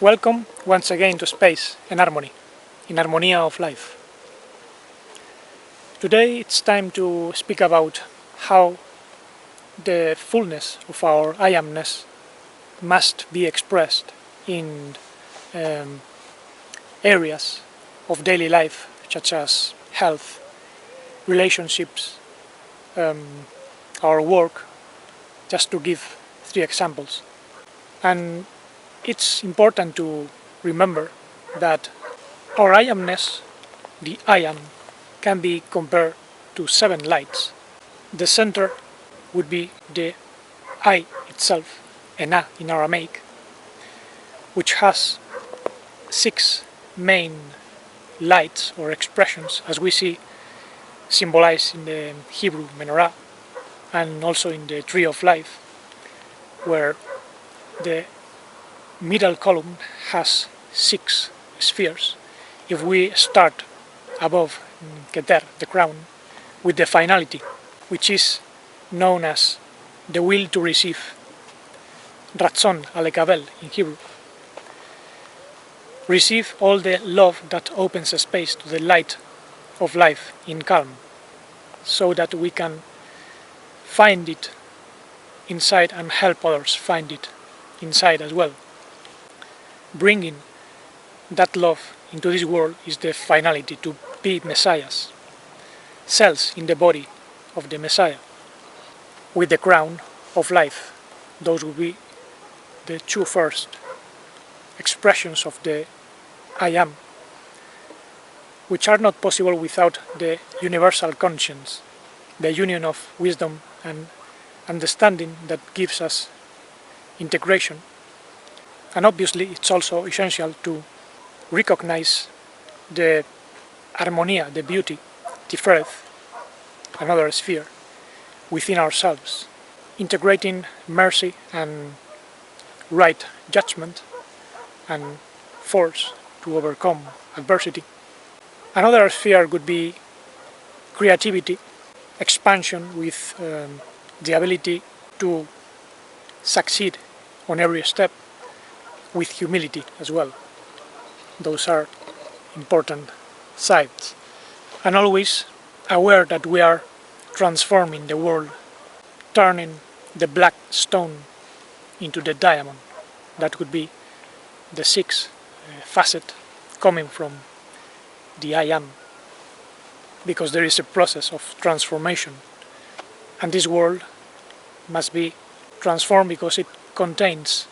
Welcome once again to Space and Harmony, in Harmonia of Life. Today it's time to speak about how the fullness of our I amness must be expressed in areas of daily life such as health, relationships, our work, just to give 3 examples. And it's important to remember that our I amness, the I am, can be compared to 7 lights. The center would be the I itself, Ena in Aramaic, which has 6 main lights or expressions, as we see symbolized in the Hebrew menorah and also in the Tree of Life, where the middle column has 6 spheres. If we start above Keter, the crown, with the finality, which is known as the will to receive, Ratzon alekabel in Hebrew, receive all the love that opens a space to the light of life in calm, so that we can find it inside and help others find it inside as well. Bringing that love into this world is the finality, to be messiahs, cells in the body of the Messiah, with the crown of life. Those will be the 2 first expressions of the I am, which are not possible without the universal conscience, the union of wisdom and understanding that gives us integration. And obviously it's also essential to recognize the harmonia, the beauty, Tiferet, another sphere, within ourselves, integrating mercy and right judgment and force to overcome adversity. Another sphere could be creativity, expansion with the ability to succeed on every step, with humility as well. Those are important sides. And always aware that we are transforming the world, turning the black stone into the diamond. That would be the 6th facet coming from the I am, because there is a process of transformation, and this world must be transformed because it contains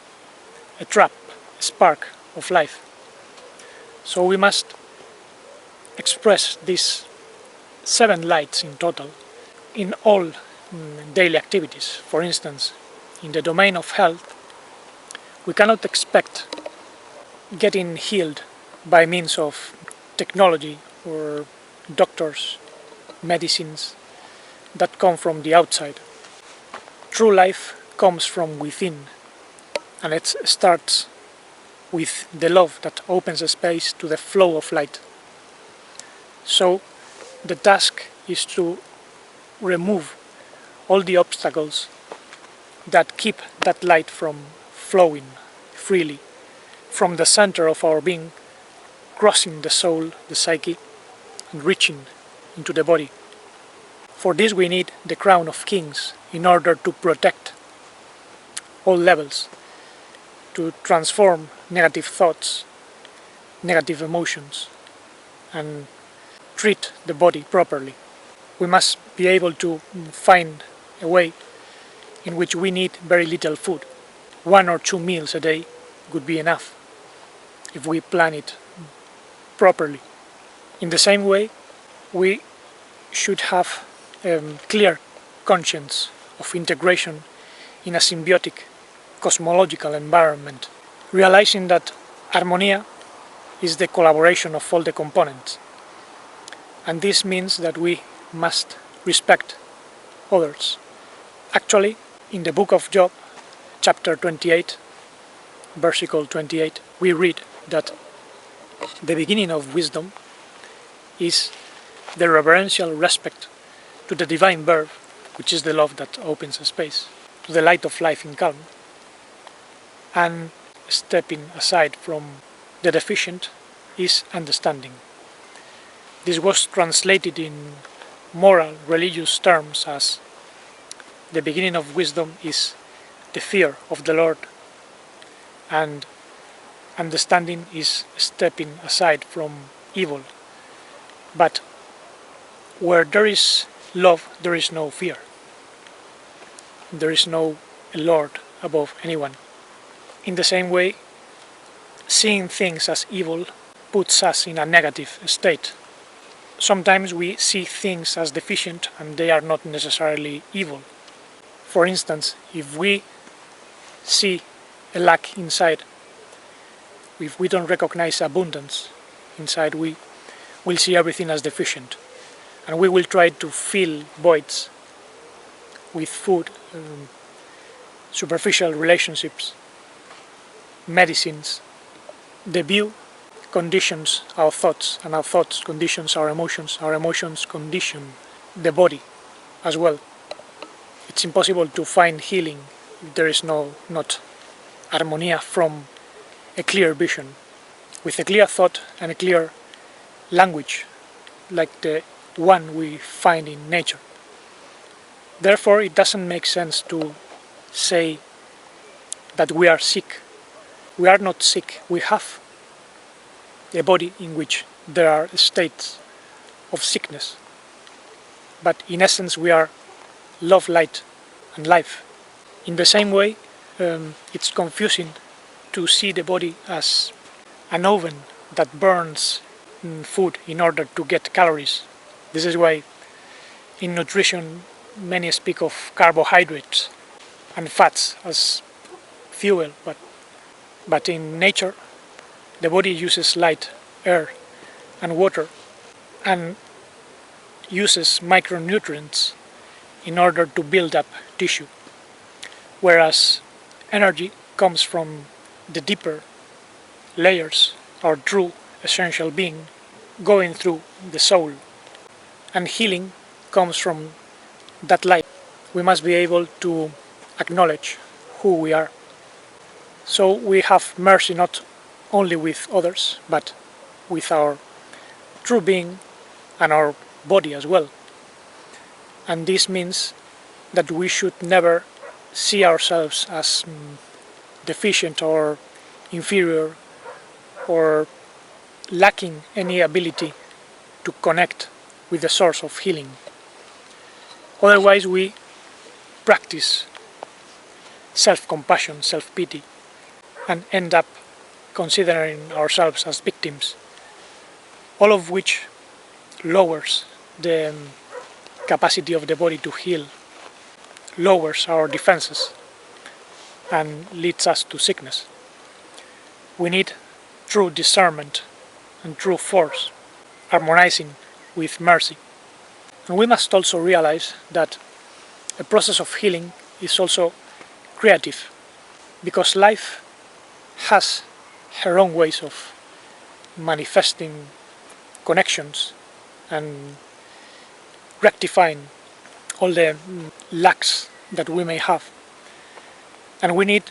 a trap, a spark of life. So we must express these 7 lights in total in all daily activities. For instance, in the domain of health, we cannot expect getting healed by means of technology or doctors, medicines that come from the outside. True life comes from within, and it starts with the love that opens a space to the flow of light. So the task is to remove all the obstacles that keep that light from flowing freely from the center of our being, crossing the soul, the psyche, and reaching into the body. For this we need the crown of kings in order to protect all levels, to transform negative thoughts, negative emotions, and treat the body properly. We must be able to find a way in which we need very little food. 1 or 2 meals a day would be enough if we plan it properly. In the same way, we should have a clear conscience of integration in a symbiotic cosmological environment, realizing that harmonia is the collaboration of all the components. And this means that we must respect others. Actually, in the book of Job, chapter 28, versicle 28, we read that the beginning of wisdom is the reverential respect to the divine verb, which is the love that opens a space, to the light of life in calm. And stepping aside from the deficient is understanding. This was translated in moral religious terms as the beginning of wisdom is the fear of the Lord, and understanding is stepping aside from evil. But where there is love, there is no fear. There is no Lord above anyone. In the same way, seeing things as evil puts us in a negative state. Sometimes we see things as deficient and they are not necessarily evil. For instance, if we see a lack inside, if we don't recognize abundance inside, we will see everything as deficient. And we will try to fill voids with food, superficial relationships, medicines. The view conditions our thoughts, and our thoughts conditions our emotions condition the body as well. It's impossible to find healing if there is not harmonia from a clear vision, with a clear thought and a clear language, like the one we find in nature. Therefore, it doesn't make sense to say that we are sick. We are not sick. We have a body in which there are states of sickness. But in essence, we are love, light, and life. In the same way, it's confusing to see the body as an oven that burns food in order to get calories. This is why in nutrition many speak of carbohydrates and fats as fuel, but in nature the body uses light, air and water, and uses micronutrients in order to build up tissue, whereas energy comes from the deeper layers, our true essential being going through the soul, and healing comes from that light. We must be able to acknowledge who we are, so we have mercy not only with others but with our true being and our body as well. And this means that we should never see ourselves as deficient or inferior or lacking any ability to connect with the source of healing. Otherwise we practice self-compassion, self-pity, and end up considering ourselves as victims, all of which lowers the capacity of the body to heal, lowers our defenses, and leads us to sickness. We need true discernment and true force, harmonizing with mercy. And we must also realize that a process of healing is also creative, because life has her own ways of manifesting connections and rectifying all the lacks that we may have. And we need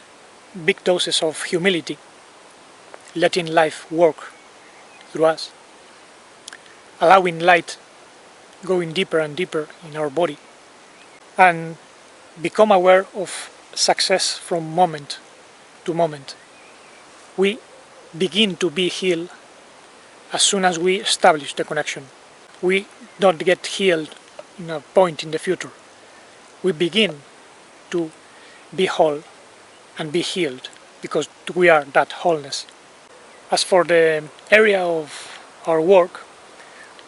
big doses of humility, letting life work through us, allowing light going deeper and deeper in our body, and become aware of success from moment to moment. We begin to be healed as soon as we establish the connection. We don't get healed in a point in the future. We begin to be whole and be healed because we are that wholeness. As for the area of our work,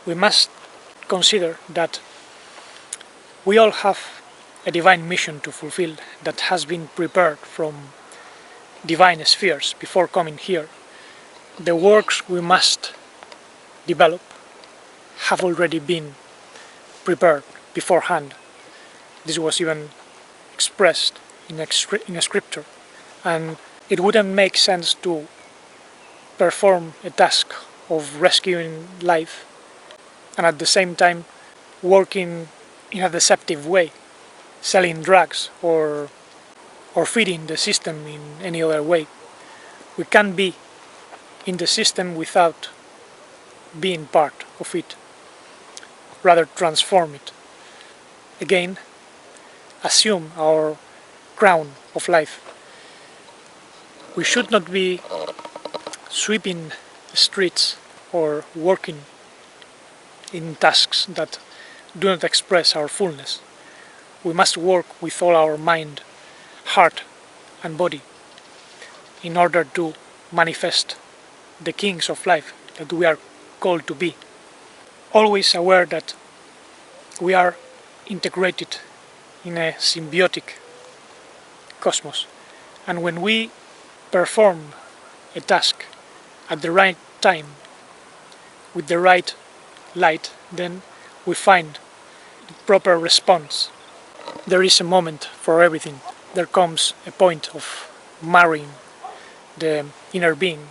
we must consider that we all have a divine mission to fulfill that has been prepared from divine spheres before coming here. The works we must develop have already been prepared beforehand. This was even expressed in a scripture, and it wouldn't make sense to perform a task of rescuing life and at the same time working in a deceptive way, selling drugs or feeding the system in any other way. We can't be in the system without being part of it, rather transform it. Again, assume our crown of life. We should not be sweeping the streets or working in tasks that do not express our fullness. We must work with all our mind, heart and body in order to manifest the kings of life that we are called to be. Always aware that we are integrated in a symbiotic cosmos, and when we perform a task at the right time with the right light, then we find the proper response. There is a moment for everything. There comes a point of marrying the inner being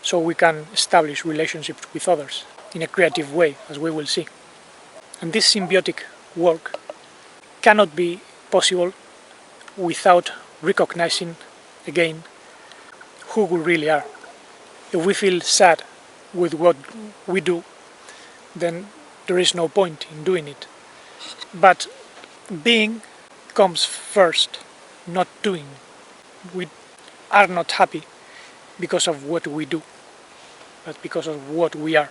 so we can establish relationships with others in a creative way, as we will see. And this symbiotic work cannot be possible without recognizing again who we really are. If we feel sad with what we do, then there is no point in doing it. But being comes first, not doing. We are not happy because of what we do, but because of what we are.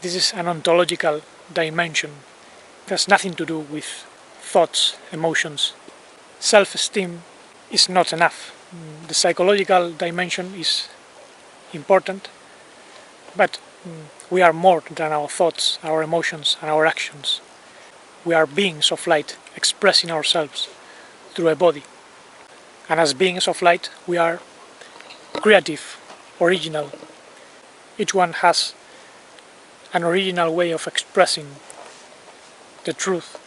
This is an ontological dimension. It has nothing to do with thoughts, emotions. Self-esteem is not enough. The psychological dimension is important, but we are more than our thoughts, our emotions and our actions. We are beings of light expressing ourselves through a body. And as beings of light, we are creative, original. Each one has an original way of expressing the truth.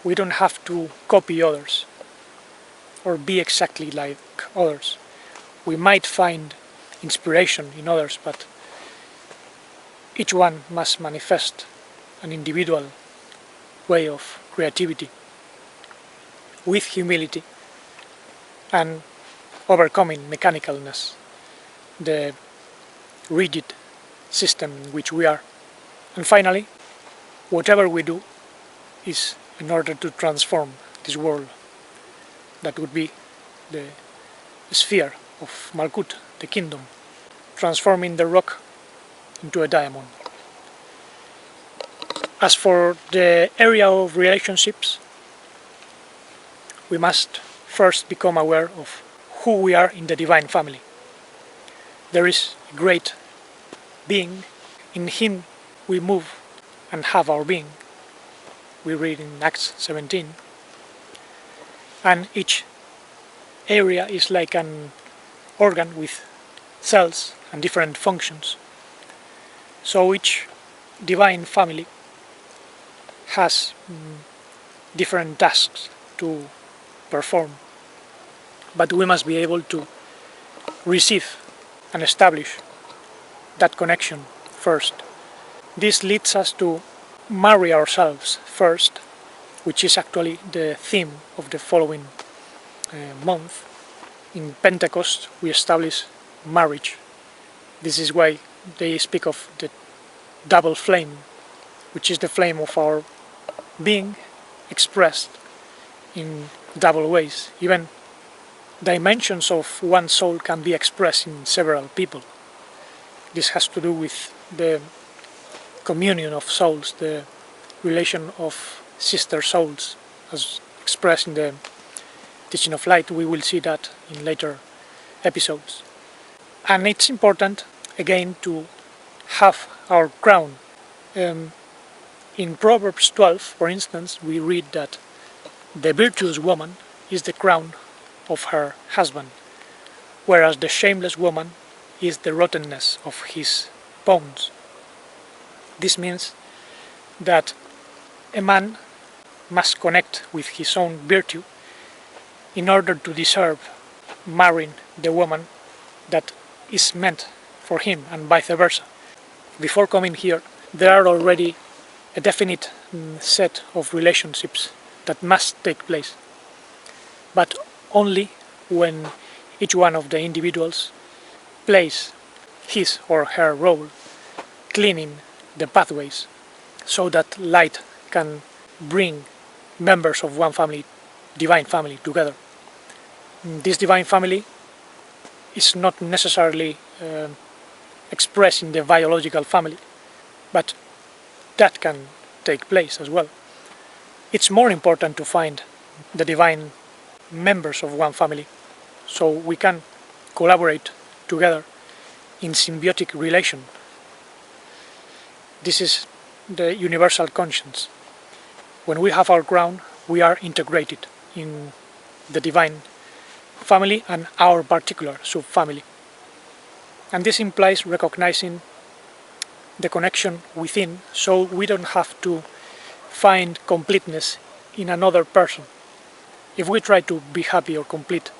We don't have to copy others or be exactly like others. We might find inspiration in others, but each one must manifest an individual way of creativity with humility and overcoming mechanicalness, the rigid system in which we are. And finally, whatever we do is in order to transform this world. That would be the sphere of Malkut, the kingdom, transforming the rock into a diamond. As for the area of relationships, we must first become aware of who we are in the divine family. There is a great being. In him we move and have our being. We read in Acts 17. And each area is like an organ with cells and different functions. So each divine family has different tasks to perform, but we must be able to receive and establish that connection first. This leads us to marry ourselves first, which is actually the theme of the following month. In Pentecost we establish marriage. This is why they speak of the double flame, which is the flame of our being expressed in double ways. Even dimensions of one soul can be expressed in several people. This has to do with the communion of souls, the relation of sister souls, as expressed in the teaching of light. We will see that in later episodes. And it's important, again, to have our crown. In Proverbs 12, for instance, we read that the virtuous woman is the crown of her husband, whereas the shameless woman is the rottenness of his bones. This means that a man must connect with his own virtue in order to deserve marrying the woman that is meant for him, and vice versa. Before coming here, there are already a definite set of relationships that must take place, but only when each one of the individuals plays his or her role, cleaning the pathways so that light can bring members of one family, divine family, together. This divine family is not necessarily expressed in the biological family, but that can take place as well. It's more important to find the divine members of one family so we can collaborate together in symbiotic relation. This is the universal conscience. When we have our ground, we are integrated in the divine family and our particular subfamily. And this implies recognizing the connection within, so we don't have to find completeness in another person. If we try to be happy or complete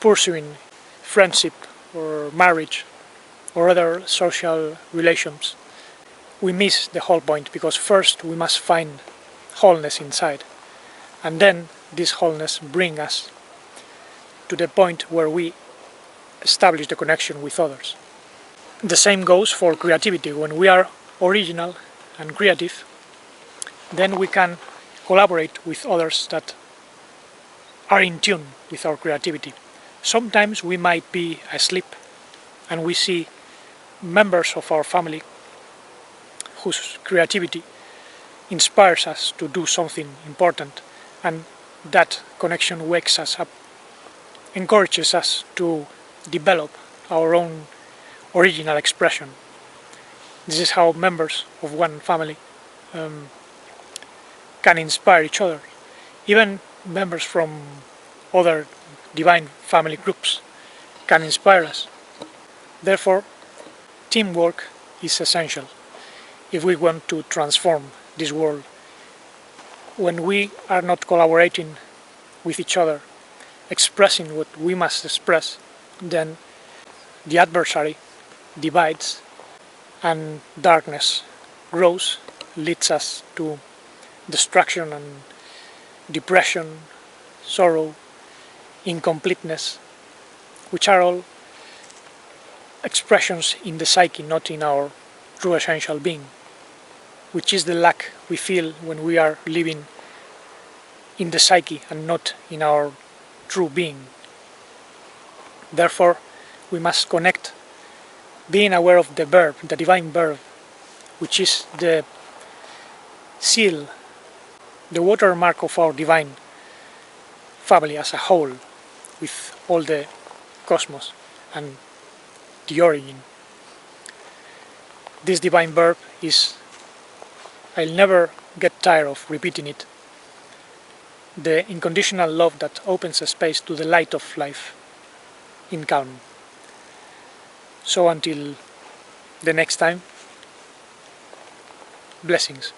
pursuing friendship or marriage or other social relations, we miss the whole point, because first we must find wholeness inside, and then this wholeness brings us to the point where we establish the connection with others. The same goes for creativity. When we are original and creative, then we can collaborate with others that are in tune with our creativity. Sometimes we might be asleep and we see members of our family whose creativity inspires us to do something important, and that connection wakes us up, encourages us to develop our own original expression. This is how members of one family can inspire each other. Even members from other divine family groups can inspire us. Therefore, teamwork is essential if we want to transform this world. When we are not collaborating with each other, expressing what we must express, then the adversary divides and darkness grows, leads us to destruction and depression, sorrow, incompleteness, which are all expressions in the psyche, not in our true essential being, which is the lack we feel when we are living in the psyche and not in our true being. Therefore, we must connect, being aware of the verb, the divine verb, which is the seal, the watermark of our divine family as a whole, with all the cosmos and the origin. This divine verb is, I'll never get tired of repeating it, the unconditional love that opens a space to the light of life in calm. So until the next time, blessings.